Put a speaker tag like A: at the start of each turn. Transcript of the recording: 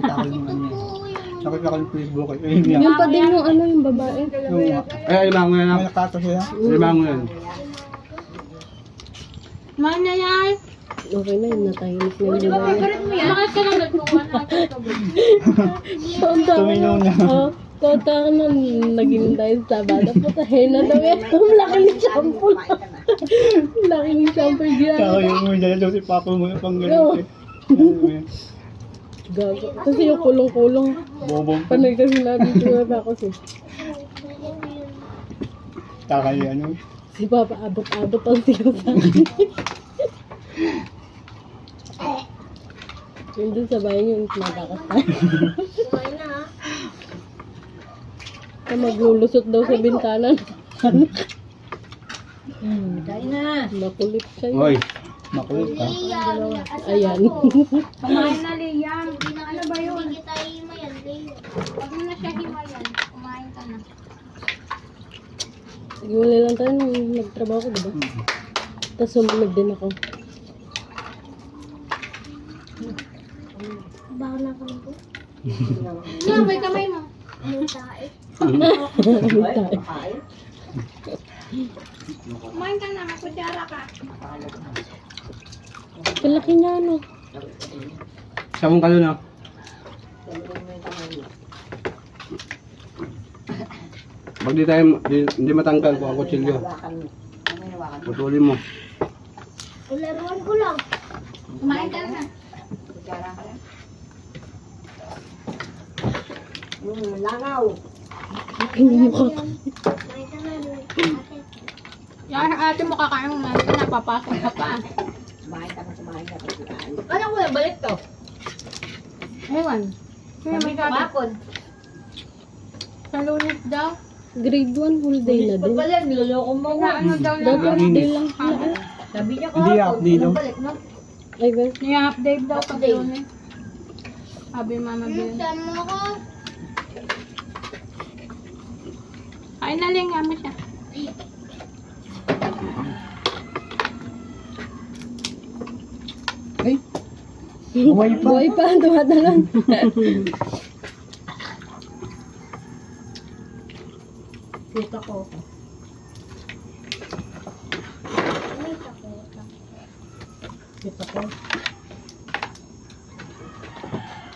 A: nakita ko yung ano yan. Nakita ko yung Facebook eh. Ayun yan.
B: Yung pa din yung ano, yung babae.
C: Ay, limango yan.
A: May nakato siya.
C: Limango yan.
D: Mahal na yan.
B: Okay na yun, natahimik na
D: Di
B: yun.
D: ba favorite mo yan? Bakit ka lang nagkuhan na
A: Tuminaw na.
B: Kota ka na, naging dahil Sabado. Putahin na daw yan. Ang laki ni shampoo. Laki ni shampoo
A: Saka
B: dyan.
A: yung may dala daw si Papa mo yung pang
B: Oo.
A: ganun eh. Ano yan?
B: Gago. Kasi yung kulong-kulong.
A: Bobong.
B: Panay kasi nandito na ako siya.
A: Taka yung ano.
B: Si Papa abot-abot ang sigaw sa akin. Yun dun sa bahay niyo, natakas tayo.
D: Kumain na ha.
B: Na maglulusot daw sa bintana.
D: Kain na.
B: Makulit siya.
C: Hoy.
A: Makulit ka.
B: Ayan.
D: Kumain na, Liam. Ano ba yun?
E: Hindi tayo himayan, Leo.
D: Huwag mo na siya himayan. Kumain ka na.
B: Wala lang tayo nung nagtrabaho ko, diba? Tapos sumunod din ako.
E: Baho na ko po.
D: Liam, may kamay mo.
E: Ano tayo?
D: Kumain ka na. Magkutsara ka.
B: Kalaki niya, ano?
C: Sabong ka doon, ah. Pag di tayo, hindi matangkal kung ang kutsilyo. Putulin mo.
E: Laruan ko lang.
D: Kumain ka na.
B: Laki niya mukha.
E: Kumain ka na, Leo.
D: Yan, ate mo kakain mo na. Napapasok ka pa. Ano ko na balik to? Ewan. Kaya may sabi. Sa Lunes daw.
B: Grade 1 whole day na din.
D: niloloko mo. Ano daw
B: Dati
D: na.
B: half day lang sila.
D: Sabi niya
A: Hindi update daw.
B: Ay, guys.
D: Ni-update daw pag Lunes. Sabi mama Bill.
E: Saan mo ako?
D: Kain na lang nga mo siya.
A: Ay! Buhay pa.
B: Buhay pa, tumatalon.
D: Dito ko.
E: May takot.
D: Dito ko.